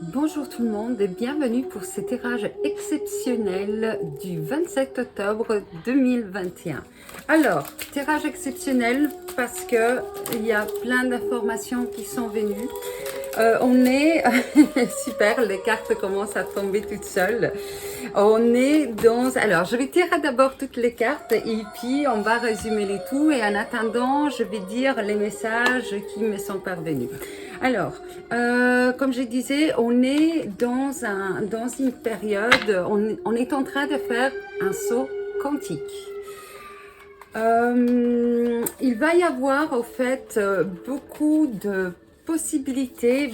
Bonjour tout le monde et bienvenue pour ce tirage exceptionnel du 27 octobre 2021. Alors, tirage exceptionnel parce que il y a plein d'informations qui sont venues. On est super, les cartes commencent à tomber toutes seules. On est dans... Alors, je vais tirer d'abord toutes les cartes et puis on va résumer les tout. Et en attendant, je vais dire les messages qui me sont parvenus. Alors, comme je disais, on est dans une période, on est en train de faire un saut quantique. Il va y avoir au fait beaucoup de possibilités,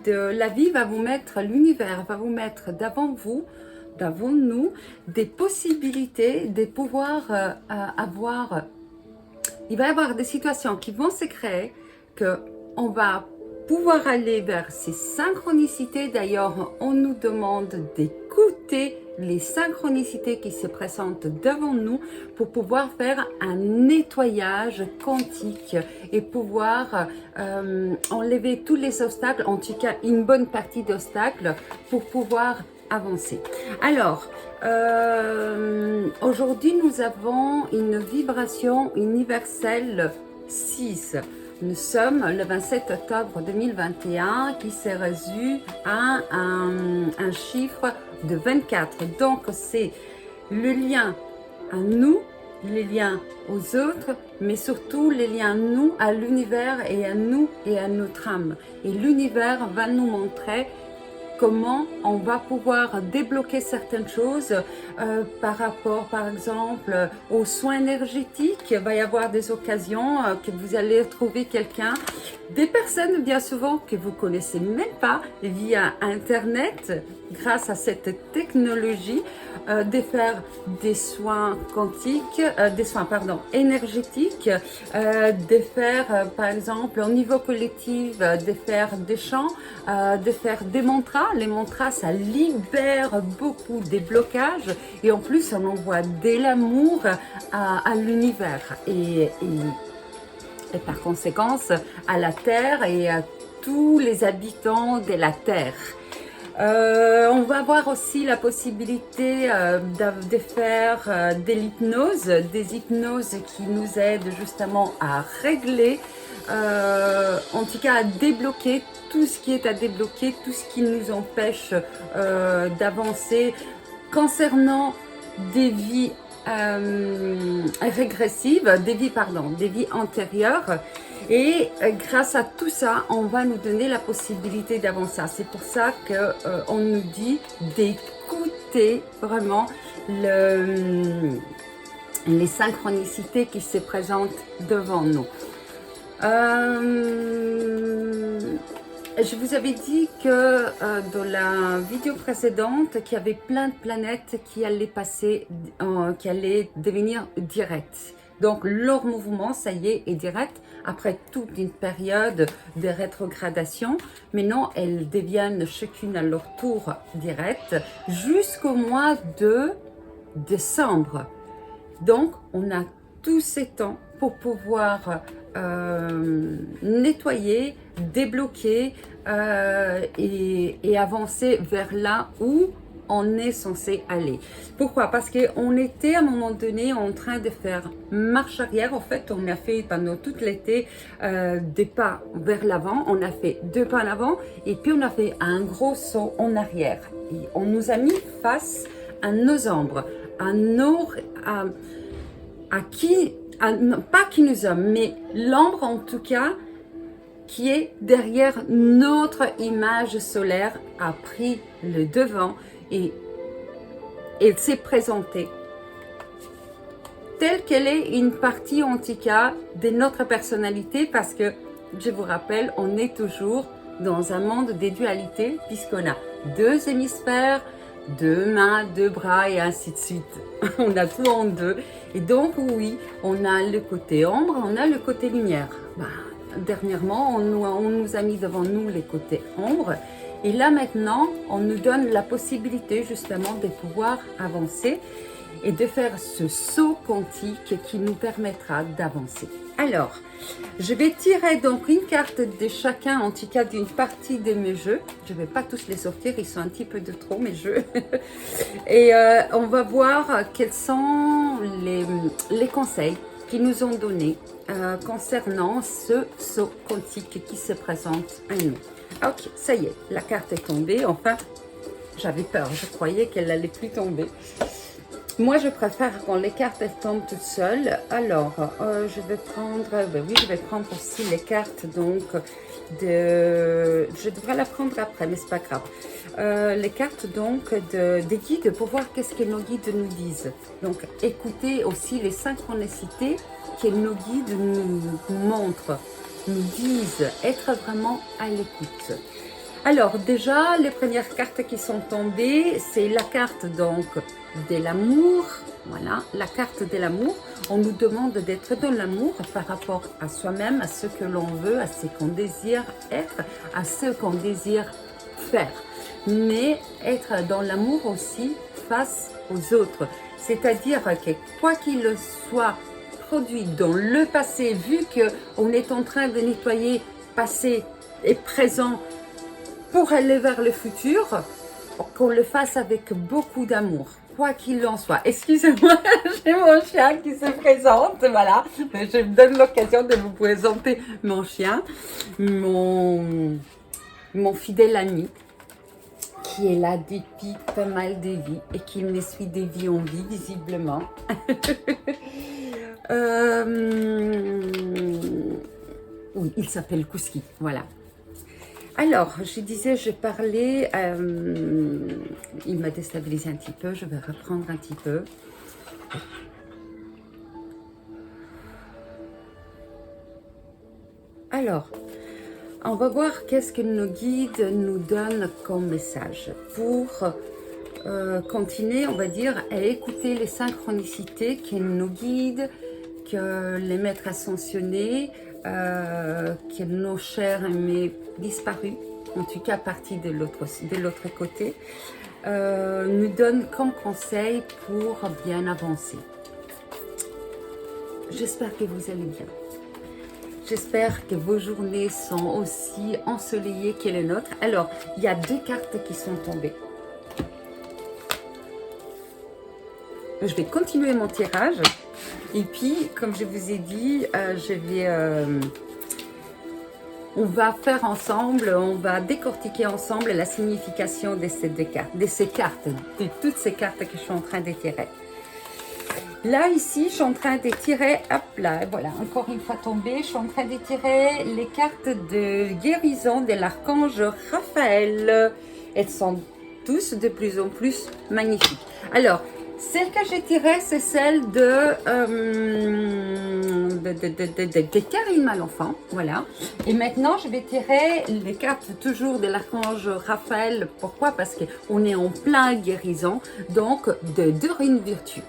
la vie va vous mettre, l'univers va vous mettre devant vous, devant nous, des possibilités de pouvoir avoir, il va y avoir des situations qui vont se créer, que on va pouvoir aller vers ces synchronicités. D'ailleurs, on nous demande d'écouter les synchronicités qui se présentent devant nous pour pouvoir faire un nettoyage quantique et pouvoir enlever tous les obstacles, en tout cas une bonne partie d'obstacles pour pouvoir avancer. Alors, aujourd'hui, nous avons une vibration universelle 6. Nous sommes le 27 octobre 2021 qui se résume à un chiffre de 24. Donc, c'est le lien à nous, les liens aux autres, mais surtout les liens nous à l'univers et à nous et à notre âme. Et l'univers va nous montrer comment on va pouvoir débloquer certaines choses par rapport, par exemple, aux soins énergétiques. Il va y avoir des occasions que vous allez trouver quelqu'un, des personnes bien souvent que vous connaissez même pas via Internet, grâce à cette technologie, de faire des soins quantiques, énergétiques, de faire, par exemple, au niveau collectif, de faire des chants, de faire des mantras. Les mantras, ça libère beaucoup des blocages et en plus, on envoie de l'amour à l'univers et par conséquence à la Terre et à tous les habitants de la Terre. On va avoir aussi la possibilité de faire de l'hypnose, des hypnoses qui nous aident justement à régler, en tout cas à débloquer tout ce qui est à débloquer, tout ce qui nous empêche d'avancer concernant des vies régressives, des vies antérieures. Et grâce à tout ça, on va nous donner la possibilité d'avancer. C'est pour ça qu'on nous dit d'écouter vraiment les synchronicités qui se présentent devant nous. Je vous avais dit que dans la vidéo précédente, qu'il y avait plein de planètes qui allaient passer, qui allaient devenir directes. Donc leur mouvement, ça y est direct, après toute une période de rétrogradation. Maintenant, elles deviennent chacune à leur tour directes jusqu'au mois de décembre. Donc, on a tous ces temps pour pouvoir nettoyer, débloquer et avancer vers là où on est censé aller. Pourquoi? Parce qu'on était à un moment donné en train de faire marche arrière. En fait, on a fait pendant tout l'été des pas vers l'avant. On a fait 2 pas en avant et puis on a fait un gros saut en arrière. Et on nous a mis face à nos ombres, à qui, pas qui nous sommes, mais l'ombre en tout cas qui est derrière notre image solaire a pris le devant et elle s'est présentée telle qu'elle est une partie en tout cas de notre personnalité, parce que je vous rappelle, on est toujours dans un monde des dualités puisqu'on a 2 hémisphères, 2 mains, 2 bras et ainsi de suite. On a tout en 2 et donc oui, on a le côté ombre, on a le côté lumière. Dernièrement, on nous a mis devant nous les côtés ombre. Et là maintenant, on nous donne la possibilité justement de pouvoir avancer. et de faire ce saut quantique qui nous permettra d'avancer. Alors, je vais tirer donc une carte de chacun, en tout cas d'une partie de mes jeux. Je ne vais pas tous les sortir, ils sont un petit peu de trop mes jeux. Et on va voir quels sont les conseils qu'ils nous ont donnés concernant ce saut quantique qui se présente à nous. Ok, ça y est, la carte est tombée. Enfin, j'avais peur, je croyais qu'elle n'allait plus tomber. Moi, je préfère quand les cartes elles tombent toutes seules. Alors, je vais prendre, oui, je vais prendre aussi les cartes donc je devrais la prendre après, mais c'est pas grave. Les cartes donc des guides pour voir qu'est-ce que nos guides nous disent. Donc, écoutez aussi les synchronicités que nos guides nous montrent, nous disent, être vraiment à l'écoute. Alors déjà, les premières cartes qui sont tombées, c'est la carte donc de l'amour. Voilà, la carte de l'amour. On nous demande d'être dans l'amour par rapport à soi-même, à ce que l'on veut, à ce qu'on désire être, à ce qu'on désire faire. Mais être dans l'amour aussi face aux autres. C'est-à-dire que quoi qu'il soit produit dans le passé, vu qu'on est en train de nettoyer passé et présent, pour aller vers le futur, qu'on le fasse avec beaucoup d'amour, quoi qu'il en soit. Excusez-moi, j'ai mon chien qui se présente, voilà. Je me donne l'occasion de vous présenter mon chien, mon fidèle ami, qui est là depuis pas mal de vies et qui me suit de vie en vie, visiblement. Oui, il s'appelle Kouski, voilà. Alors, je disais, je parlais, il m'a déstabilisé un petit peu, je vais reprendre un petit peu. Alors, on va voir qu'est-ce que nos guides nous donnent comme message pour continuer, on va dire, à écouter les synchronicités que nos guides, que les maîtres ascensionnés, que nos chers aimés disparus, en tout cas partis de l'autre côté, nous donnent comme conseil pour bien avancer. J'espère que vous allez bien. J'espère que vos journées sont aussi ensoleillées que les nôtres. Alors, il y a deux cartes qui sont tombées. Je vais continuer mon tirage. Et puis, comme je vous ai dit, on va faire ensemble, on va décortiquer ensemble la signification de ces deux cartes, de toutes ces cartes que je suis en train de tirer. Là, ici, je suis en train de tirer, hop là, voilà, encore une fois tombée, je suis en train de tirer les cartes de guérison de l'archange Raphaël. Elles sont tous de plus en plus magnifiques. Alors, celle que j'ai tirée, c'est celle de Karine Malenfant, voilà. Et maintenant, je vais tirer les cartes toujours de l'archange Raphaël. Pourquoi? Parce qu'on est en plein guérison, donc de Dorine Virtue.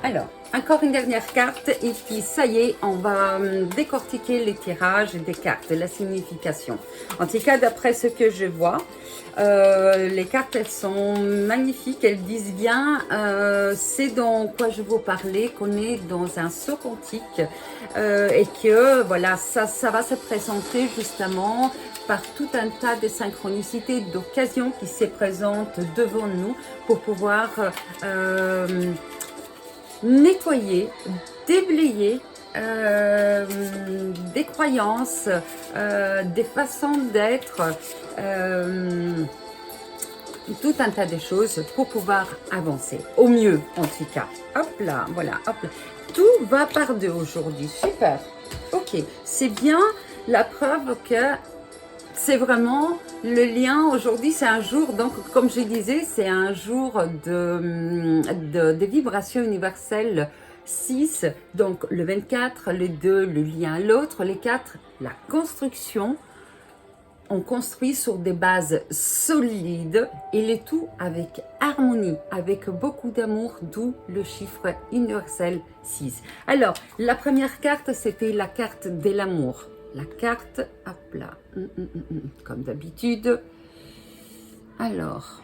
Alors, encore une dernière carte et puis ça y est, on va décortiquer les tirages des cartes, la signification. En tout cas, d'après ce que je vois, les cartes, elles sont magnifiques, elles disent bien, c'est dans quoi je vous parlais, qu'on est dans un saut quantique et que voilà, ça va se présenter justement par tout un tas de synchronicités, d'occasions qui se présentent devant nous pour pouvoir nettoyer, déblayer des croyances, des façons d'être, tout un tas de choses pour pouvoir avancer, au mieux en tout cas. Hop là, voilà, hop là. Tout va par deux aujourd'hui, super. Ok, c'est bien la preuve que c'est vraiment le lien. Aujourd'hui, c'est un jour, donc comme je disais, c'est un jour de vibrations universelles 6, donc le 24, le 2, le lien à l'autre, les 4, la construction. On construit sur des bases solides et le tout avec harmonie, avec beaucoup d'amour, d'où le chiffre universel 6. Alors, la première carte, c'était la carte de l'amour. La carte, hop là, comme d'habitude. Alors,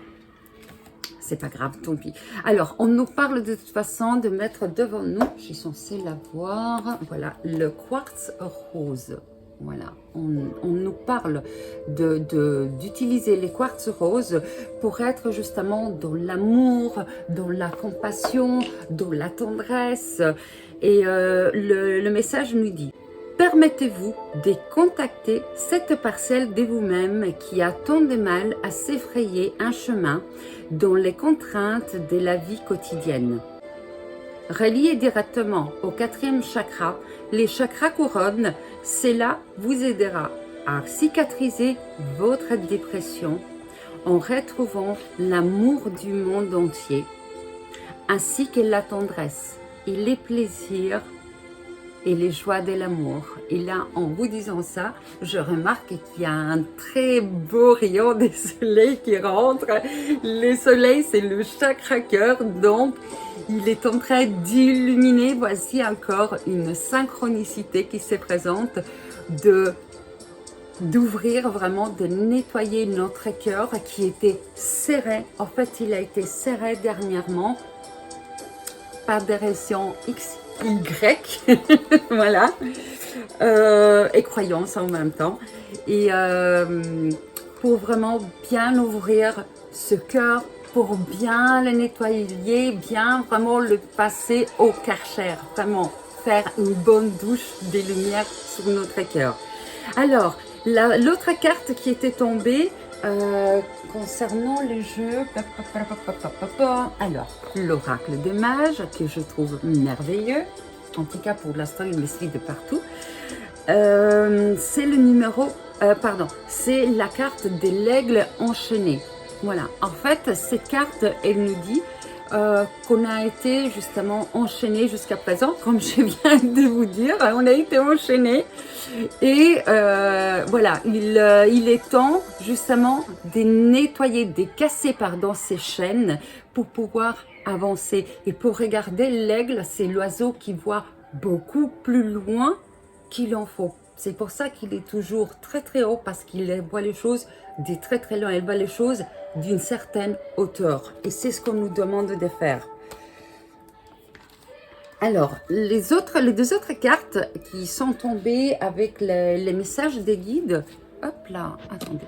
c'est pas grave, tant pis. Alors, on nous parle de toute façon de mettre devant nous, je suis censée la voir, voilà, le quartz rose. Voilà, on nous parle d'utiliser les quartz roses pour être justement dans l'amour, dans la compassion, dans la tendresse. Et le message nous dit: permettez-vous de contacter cette parcelle de vous-même qui a tant de mal à s'effrayer un chemin dans les contraintes de la vie quotidienne. Relié directement au 4e chakra, les chakras couronnes, cela vous aidera à cicatriser votre dépression en retrouvant l'amour du monde entier, ainsi que la tendresse et les plaisirs et les joies de l'amour. Et là, en vous disant ça, je remarque qu'il y a un très beau rayon de soleil qui rentre. Le soleil, c'est le chakra cœur, donc il est en train d'illuminer. Voici encore une synchronicité qui se présente d'ouvrir vraiment, de nettoyer notre cœur qui était serré. En fait, il a été serré dernièrement par des raisons Y, voilà, et croyances en même temps. Et pour vraiment bien ouvrir ce cœur, pour bien le nettoyer, bien vraiment le passer au Karcher, vraiment faire une bonne douche de lumière sur notre cœur. Alors, l'autre carte qui était tombée, concernant les jeux, alors l'oracle des mages que je trouve merveilleux, en tout cas pour l'instant il me suit de partout, c'est le numéro, c'est la carte de l'aigle enchaîné. Voilà, en fait cette carte elle nous dit qu'on a été justement enchaîné jusqu'à présent, comme je viens de vous dire, on a été enchaîné et voilà, il est temps justement de nettoyer, de casser pardon ces chaînes pour pouvoir avancer. Et pour regarder l'aigle, c'est l'oiseau qui voit beaucoup plus loin qu'il en faut. C'est pour ça qu'il est toujours très très haut, parce qu'il voit les choses de très très loin, il voit les choses d'une certaine hauteur. Et c'est ce qu'on nous demande de faire. Alors, les deux autres cartes qui sont tombées avec les messages des guides. Hop là, attendez,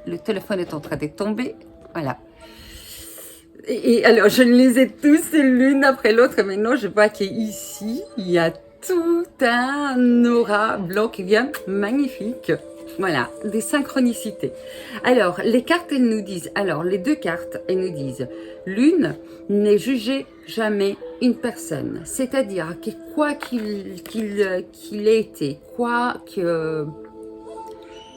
le téléphone est en train de tomber. Voilà. Et alors, je les ai tous l'une après l'autre. Maintenant, je vois qu'ici, il y a tout un aura blanc qui vient magnifique. Voilà, des synchronicités. Alors, les cartes, elles nous disent, alors les deux cartes, elles nous disent, l'une, ne jugez jamais une personne. C'est-à-dire que quoi qu'il ait été, quoi que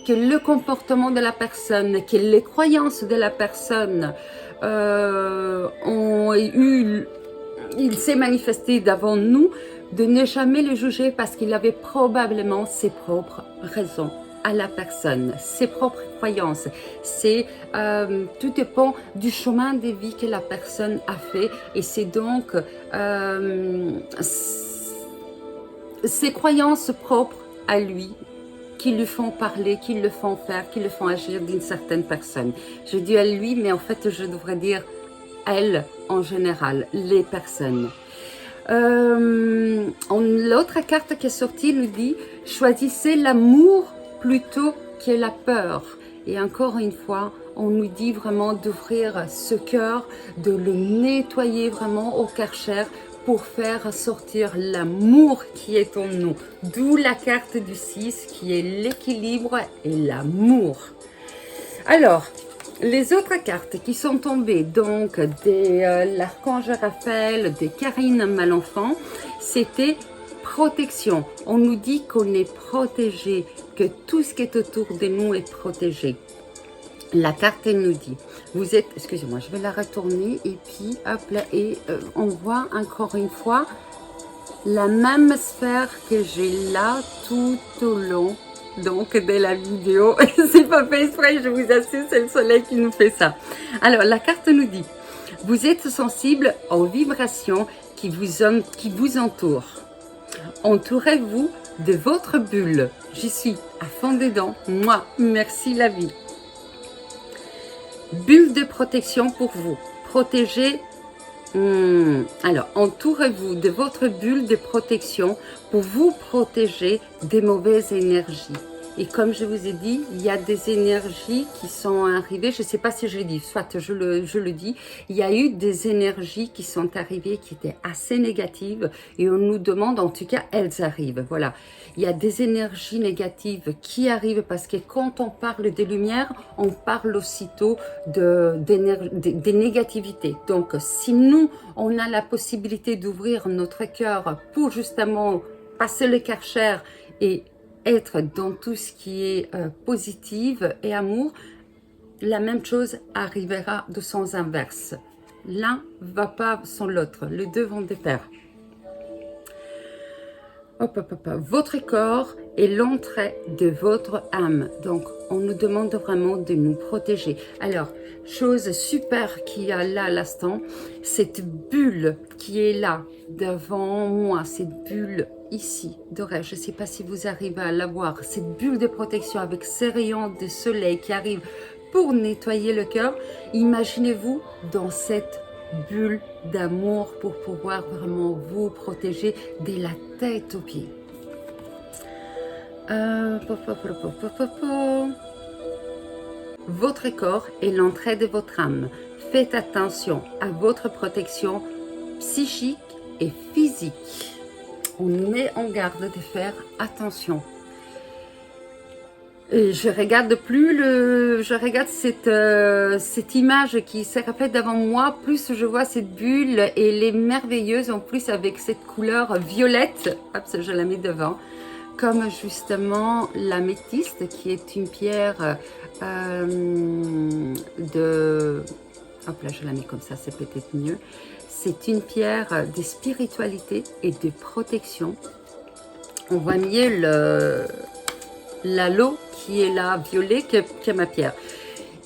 le comportement de la personne, que les croyances de la personne il s'est manifesté devant nous, de ne jamais le juger parce qu'il avait probablement ses propres raisons à la personne, ses propres croyances. Tout dépend du chemin de vie que la personne a fait, et c'est donc ses croyances propres à lui qui lui font parler, qui le font faire, qui le font agir d'une certaine personne. Je dis à lui, mais en fait je devrais dire elle en général, les personnes. L'autre carte qui est sortie nous dit, choisissez l'amour plutôt que la peur. Et encore une fois, on nous dit vraiment d'ouvrir ce cœur, de le nettoyer vraiment au Karcher pour faire sortir l'amour qui est en nous. D'où la carte du 6 qui est l'équilibre et l'amour. Alors, les autres cartes qui sont tombées, donc de l'archange Raphaël, de Karine Malenfant, c'était protection. On nous dit qu'on est protégé, que tout ce qui est autour de nous est protégé. La carte, elle nous dit, vous êtes, excusez-moi, je vais la retourner, et puis, hop là, et on voit encore une fois la même sphère que j'ai là tout au long donc de la vidéo. C'est pas fait exprès, je vous assure, c'est le soleil qui nous fait ça. Alors, la carte nous dit, vous êtes sensible aux vibrations qui vous entourent. Entourez-vous de votre bulle. J'y suis à fond dedans. Moi, merci la vie. Bulle de protection pour vous. protéger. Alors, entourez-vous de votre bulle de protection pour vous protéger des mauvaises énergies. Et comme je vous ai dit, il y a des énergies qui sont arrivées, je ne sais pas si je l'ai dit, soit je le dis, il y a eu des énergies qui sont arrivées qui étaient assez négatives et on nous demande, en tout cas, elles arrivent. Voilà, il y a des énergies négatives qui arrivent parce que quand on parle des lumières, on parle aussitôt des négativités. Donc, si nous, on a la possibilité d'ouvrir notre cœur pour justement passer le karcher et être dans tout ce qui est positif et amour, la même chose arrivera de sens inverse. L'un ne va pas sans l'autre, les deux vont de pair. Hop, hop, hop. Votre corps est l'entrée de votre âme. Donc, on nous demande vraiment de nous protéger. Alors, chose super qu'il y a là à l'instant, cette bulle qui est là devant moi, cette bulle ici, dorée, je ne sais pas si vous arrivez à la voir, cette bulle de protection avec ces rayons de soleil qui arrivent pour nettoyer le cœur. Imaginez-vous dans cette bulle d'amour pour pouvoir vraiment vous protéger de la tête aux pieds. Votre corps est l'entrée de votre âme. Faites attention à votre protection psychique et physique. On nous met en garde de faire attention. Et je regarde cette image qui se répète devant moi, plus je vois cette bulle et elle est merveilleuse en plus avec cette couleur violette. Hop, je la mets devant. Comme justement l'améthyste qui est une pierre hop là, je la mets comme ça, c'est peut-être mieux. C'est une pierre de spiritualité et de protection. On voit mieux l'halo qui est là, violet, qui est ma pierre.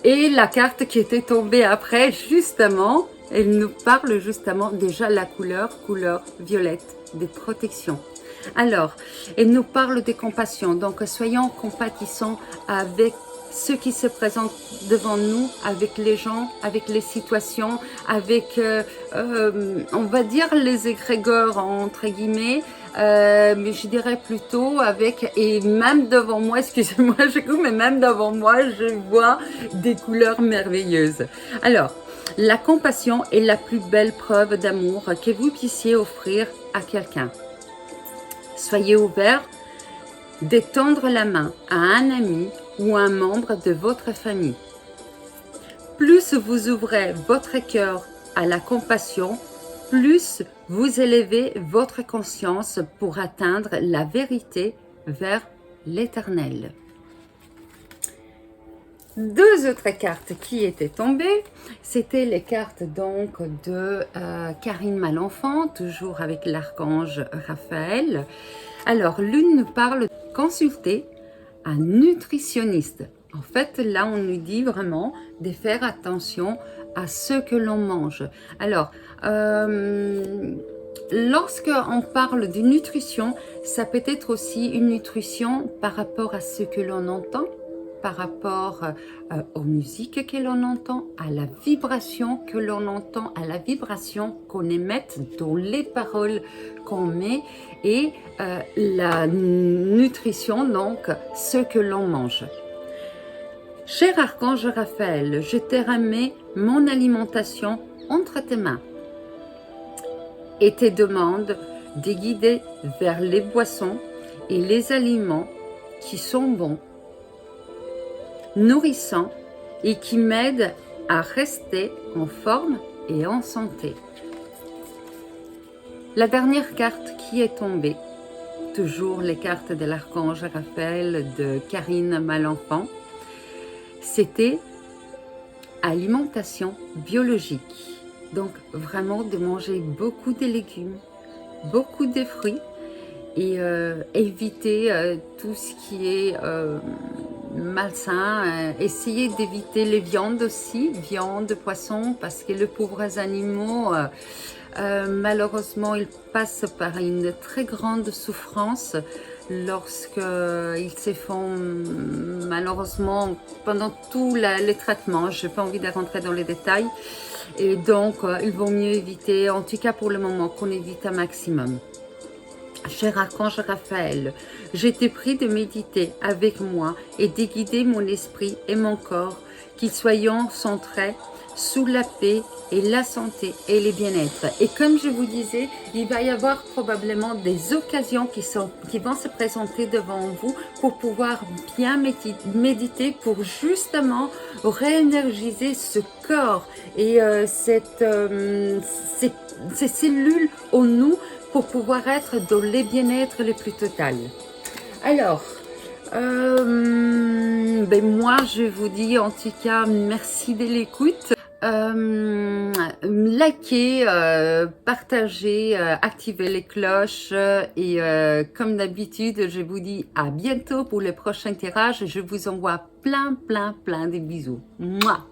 Et la carte qui était tombée après, justement, elle nous parle justement déjà la couleur violette, des protections. Alors, elle nous parle de compassion. Donc, soyons compatissants avec ceux qui se présentent devant nous, avec les gens, avec les situations, avec, on va dire, les égrégores, entre guillemets, mais je dirais plutôt avec, et même devant moi, excusez-moi, mais même devant moi, je vois des couleurs merveilleuses. Alors, la compassion est la plus belle preuve d'amour que vous puissiez offrir à quelqu'un. Soyez ouvert d'étendre la main à un ami ou un membre de votre famille. Plus vous ouvrez votre cœur à la compassion, plus vous élevez votre conscience pour atteindre la vérité vers l'éternel. Deux autres cartes qui étaient tombées, c'était les cartes donc de Karine Malenfant, toujours avec l'archange Raphaël. Alors, l'une nous parle de consulter un nutritionniste. En fait, là, on nous dit vraiment de faire attention à ce que l'on mange. Alors, lorsque on parle de nutrition, ça peut être aussi une nutrition par rapport à ce que l'on entend, par rapport aux musiques que l'on entend, à la vibration que l'on entend, à la vibration qu'on émette dans les paroles qu'on met et la nutrition, donc ce que l'on mange. Cher archange Raphaël, je te remets mon alimentation entre tes mains et te demande de guider vers les boissons et les aliments qui sont bons, nourrissants et qui m'aident à rester en forme et en santé. La dernière carte qui est tombée, toujours les cartes de l'archange Raphaël de Karine Malenfant, c'était alimentation biologique. Donc vraiment de manger beaucoup de légumes, beaucoup de fruits et éviter tout ce qui est malsain. Essayer d'éviter les viandes aussi, viande, poisson, parce que les pauvres animaux, malheureusement, ils passent par une très grande souffrance lorsqu'ils se font malheureusement pendant tout les traitements. Je n'ai pas envie de rentrer dans les détails. Et donc, il vaut mieux éviter, en tout cas pour le moment, qu'on évite un maximum. Cher archange Raphaël, je te prie de méditer avec moi et de guider mon esprit et mon corps, qu'ils soient centrés sous la paix et la santé et le bien-être. Et comme je vous disais, il va y avoir probablement des occasions qui vont se présenter devant vous pour pouvoir bien méditer, pour justement réénergiser ce corps et ces cellules en nous pour pouvoir être dans les bien-être les plus total. Alors, moi je vous dis en tout cas merci de l'écoute. Likez, partagez, activez les cloches et comme d'habitude je vous dis à bientôt pour le prochain tirage. Je vous envoie plein de bisous. Mouah.